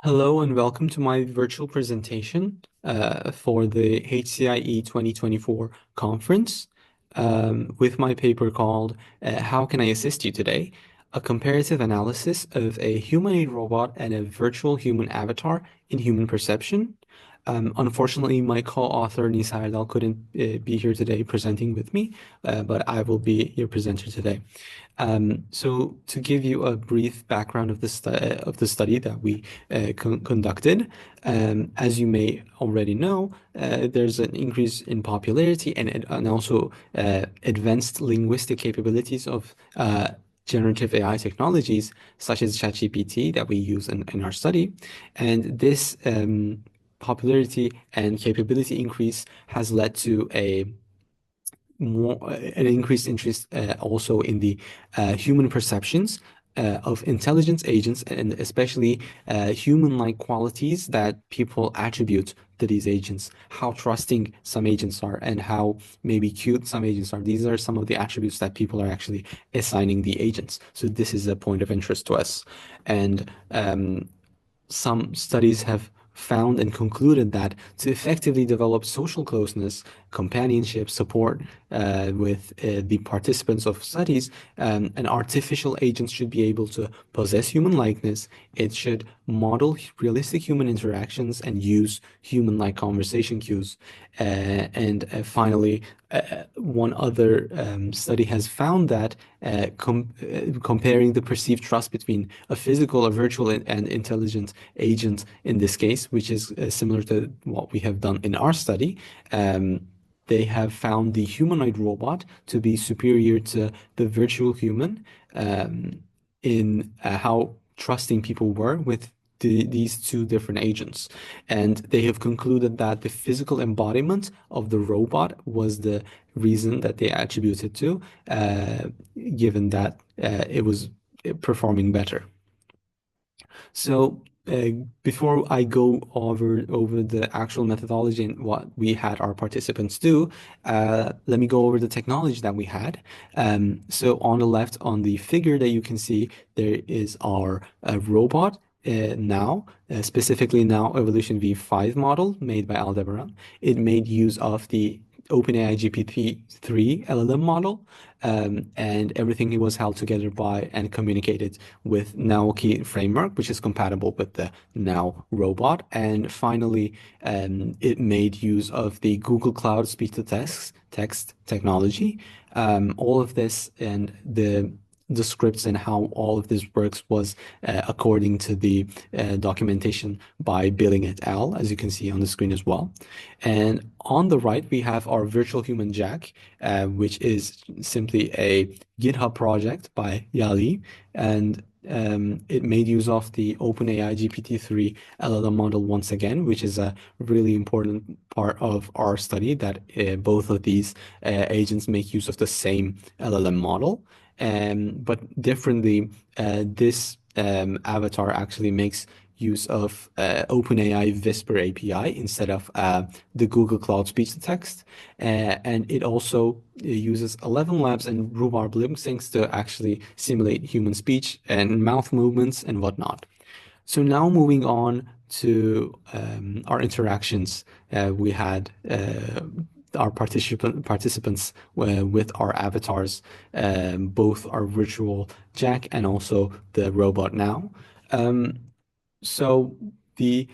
Hello and welcome to my virtual presentation for the HCI-E 2024 conference with my paper called How Can I Assist You Today? A comparative analysis of a humanoid robot and a virtual human avatar in human perception. Unfortunately, my co-author Nisa Erdal couldn't be here today presenting with me, but I will be your presenter today. So to give you a brief background of the study that we conducted, as you may already know, there's an increase in popularity and also advanced linguistic capabilities of generative AI technologies such as ChatGPT that we use in our study, and this popularity and capability increase has led to an increased interest also in the human perceptions of intelligence agents and especially human-like qualities that people attribute to these agents, how trusting some agents are and how maybe cute some agents are. These are some of the attributes that people are actually assigning the agents. So this is a point of interest to us. And some studies have found and concluded that to effectively develop social closeness, companionship, support with the participants of studies, an artificial agent should be able to possess human likeness. It should model realistic human interactions and use human-like conversation cues. Finally, one other study has found that comparing the perceived trust between a physical or virtual and intelligent agent in this case, which is similar to what we have done in our study, they have found the humanoid robot to be superior to the virtual human in how trusting people were with these two different agents. And they have concluded that the physical embodiment of the robot was the reason that they attributed to, given that it was performing better. So before I go over the actual methodology and what we had our participants do, let me go over the technology that we had. So on the left, on the figure that you can see, there is our robot now, specifically now Evolution V5 model made by Aldebaran. It made use of the OpenAI GPT-3 LLM model, and everything was held together by and communicated with Naoki framework, which is compatible with the Now robot. And finally, it made use of the Google Cloud speech-to-text technology. All of this and the scripts and how all of this works was according to the documentation by Billing et al., as you can see on the screen as well. And on the right, we have our virtual human Jack, which is simply a GitHub project by Yali. And it made use of the OpenAI GPT-3 LLM model once again, which is a really important part of our study that both of these agents make use of the same LLM model. But differently, this avatar actually makes use of OpenAI Whisper API instead of the Google Cloud speech-to-text. And it also uses 11 Labs and rhubarb lip syncs to actually simulate human speech and mouth movements and whatnot. So now moving on to our interactions, we had our participants with our avatars, both our virtual Jack and also the robot now. So the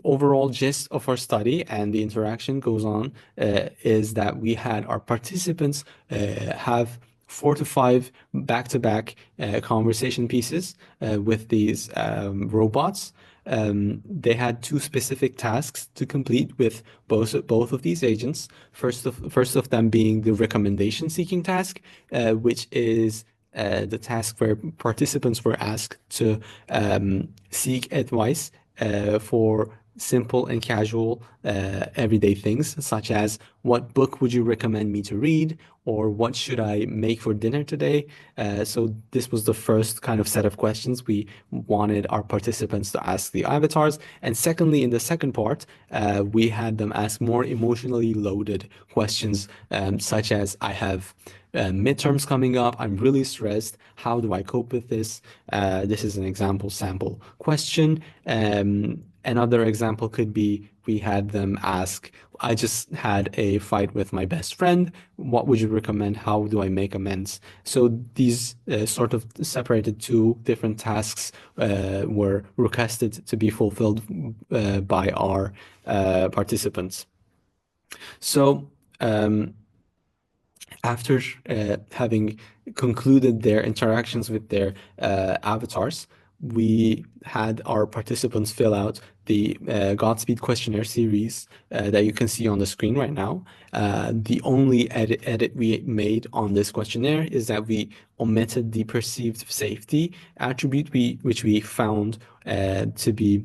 overall gist of our study and the interaction goes on is that we had our participants have 4 to 5 back-to-back conversation pieces with these robots. They had 2 specific tasks to complete with both of these agents. First of them being the recommendation seeking task, which is the task where participants were asked to seek advice for simple and casual everyday things, such as what book would you recommend me to read, or what should I make for dinner today? So this was the first kind of set of questions we wanted our participants to ask the avatars. And secondly, in the second part, we had them ask more emotionally loaded questions, such as I have midterms coming up. I'm really stressed. How do I cope with this? This is an example sample question. Another example could be we had them ask, I just had a fight with my best friend. What would you recommend? How do I make amends? So these sort of separated two different tasks were requested to be fulfilled by our participants. So after having concluded their interactions with their avatars, we had our participants fill out the Godspeed questionnaire series that you can see on the screen right now. The only edit we made on this questionnaire is that we omitted the perceived safety attribute, which we found to be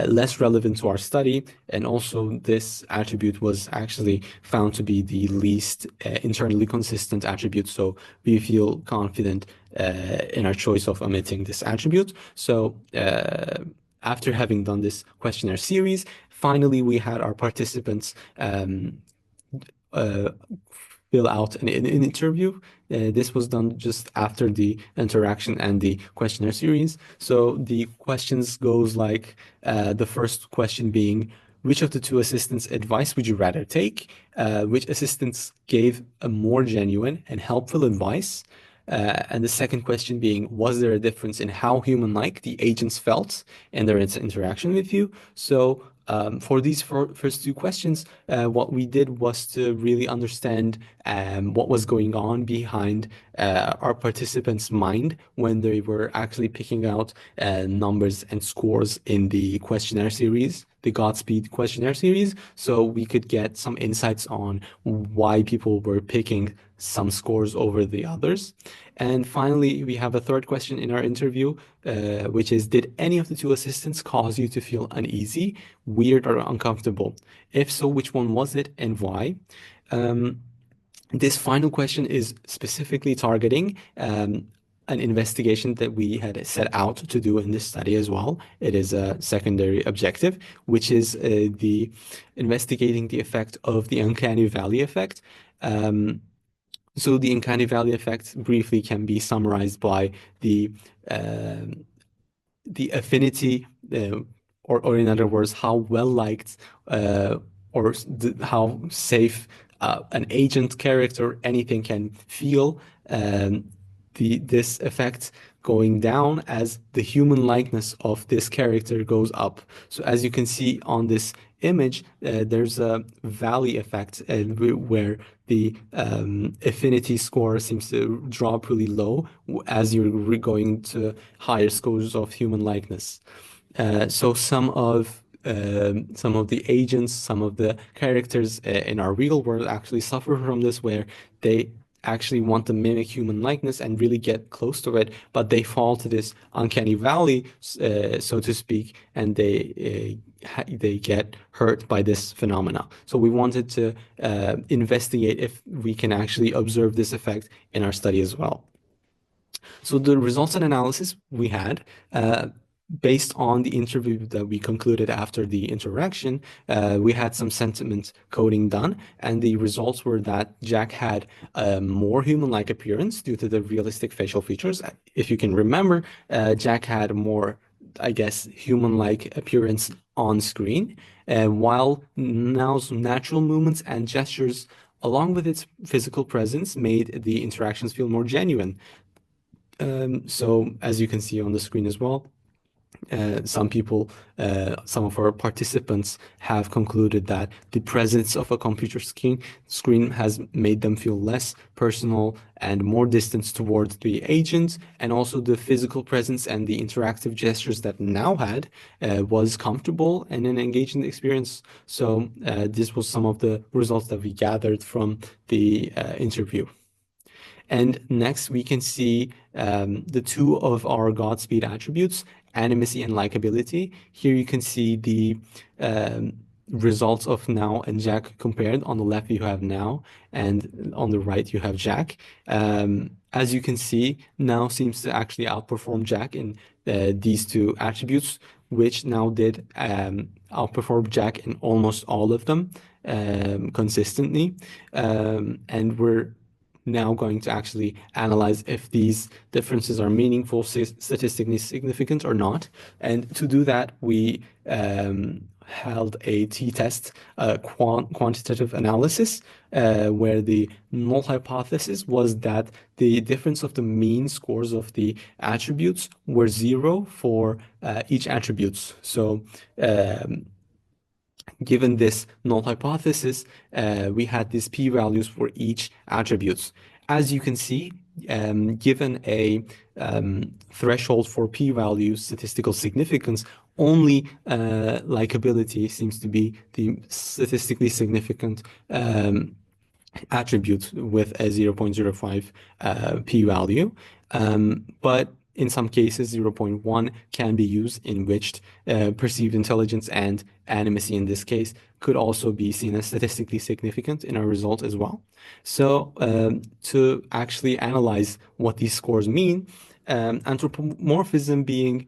less relevant to our study. And also, this attribute was actually found to be the least internally consistent attribute. So we feel confident in our choice of omitting this attribute. So after having done this questionnaire series, finally we had our participants uh, fill out an interview. This was done just after the interaction and the questionnaire series. So the questions goes like the first question being, which of the two assistants' advice would you rather take? Which assistants gave a more genuine and helpful advice? And the second question being, was there a difference in how human-like the agents felt in their interaction with you? So for these first two questions, what we did was to really understand what was going on behind our participants' mind when they were actually picking out numbers and scores in the questionnaire series, the Godspeed questionnaire series, so we could get some insights on why people were picking some scores over the others. And finally, we have a third question in our interview, which is, did any of the two assistants cause you to feel uneasy, weird, or uncomfortable? If so, which one was it and why? This final question is specifically targeting an investigation that we had set out to do in this study as well. It is a secondary objective, which is the investigating the effect of the uncanny valley effect. So the uncanny valley effect briefly can be summarized by the affinity, or in other words, how well liked or how safe an agent, character, anything can feel. This effect going down as the human likeness of this character goes up. So as you can see on this image, there's a valley effect where the affinity score seems to drop really low as you're going to higher scores of human likeness. So some of the agents, some of the characters in our real world actually suffer from this, where they actually want to mimic human likeness and really get close to it, but they fall to this uncanny valley, so to speak, and they get hurt by this phenomena. So we wanted to investigate if we can actually observe this effect in our study as well. So the results and analysis we had, based on the interview that we concluded after the interaction, we had some sentiment coding done, and the results were that Jack had a more human-like appearance due to the realistic facial features. If you can remember, Jack had more, I guess, human-like appearance on screen, while Now's natural movements and gestures, along with its physical presence, made the interactions feel more genuine. So as you can see on the screen as well, some of our participants have concluded that the presence of a computer screen has made them feel less personal and more distance towards the agent, and also the physical presence and the interactive gestures that Now had was comfortable and an engaging experience. So this was some of the results that we gathered from the interview. And next, we can see the two of our Godspeed attributes animacy and likability. Here you can see the um, results of Now and Jack compared. On the left, you have Now, and on the right, you have Jack. As you can see, Now seems to actually outperform Jack in these two attributes, which Now did outperform Jack in almost all of them consistently. And we're now going to actually analyze if these differences are meaningful, statistically significant or not. And to do that, we held a t-test, quantitative analysis, where the null hypothesis was that the difference of the mean scores of the attributes were zero for each attributes. So given this null hypothesis, we had these p-values for each attributes. As you can see, given a threshold for p-value statistical significance, only likability seems to be the statistically significant attribute with a 0.05 p-value. But in some cases, 0.1 can be used, in which perceived intelligence and animacy in this case could also be seen as statistically significant in our result as well. So to actually analyze what these scores mean, anthropomorphism being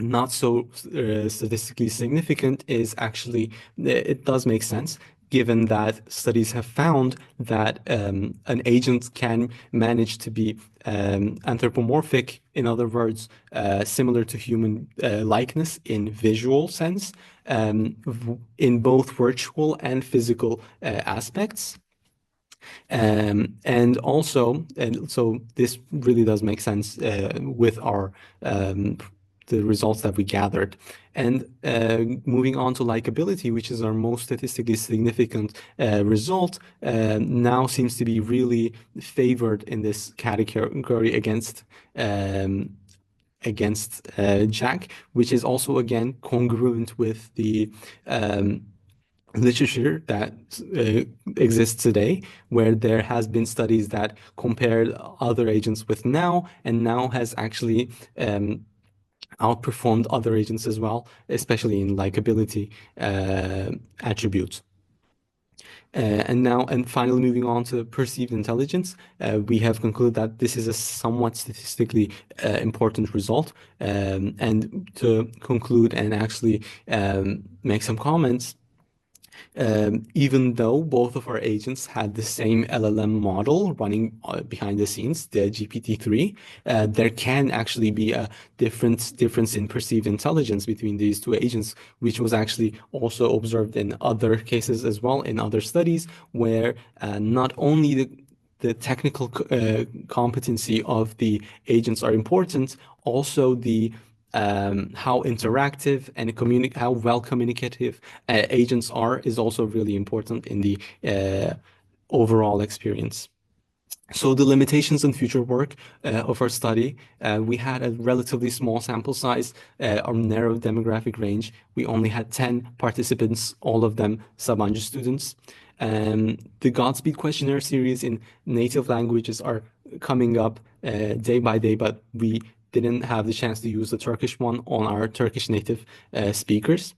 not so statistically significant is actually, it does make sense, given that studies have found that an agent can manage to be anthropomorphic, in other words, similar to human likeness in visual sense, in both virtual and physical aspects. And also, and so this really does make sense with our the results that we gathered. And moving on to likability, which is our most statistically significant result, now seems to be really favored in this category against Jack, which is also again congruent with the literature that exists today, where there has been studies that compared other agents with Now, and Now has actually outperformed other agents as well, especially in likability attributes. And finally, moving on to perceived intelligence, we have concluded that this is a somewhat statistically important result. And to conclude and actually make some comments, even though both of our agents had the same LLM model running behind the scenes, the GPT-3, there can actually be a difference in perceived intelligence between these two agents, which was actually also observed in other cases as well, in other studies, where not only the technical competency of the agents are important, also the how interactive and how well communicative agents are is also really important in the overall experience. So the limitations and future work of our study, we had a relatively small sample size, or narrow demographic range. We only had 10 participants, all of them Sabancı students. The Godspeed questionnaire series in native languages are coming up day by day, but we didn't have the chance to use the Turkish one on our Turkish native speakers.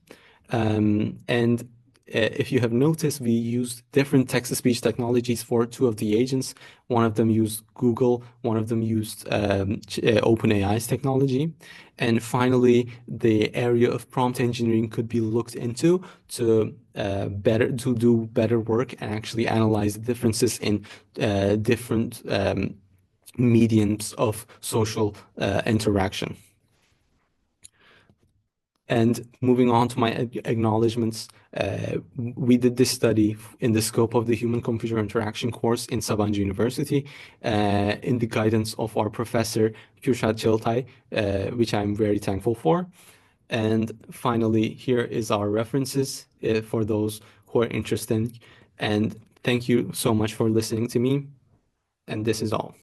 And if you have noticed, we used different text-to-speech technologies for two of the agents. One of them used Google, one of them used OpenAI's technology. And finally, the area of prompt engineering could be looked into to do better work and actually analyze the differences in different mediums of social interaction. And moving on to my acknowledgements, we did this study in the scope of the Human-Computer Interaction course in Sabancı University, in the guidance of our professor, Kürşat Çalıtay, which I'm very thankful for. And finally, here is our references for those who are interested. And thank you so much for listening to me. And this is all.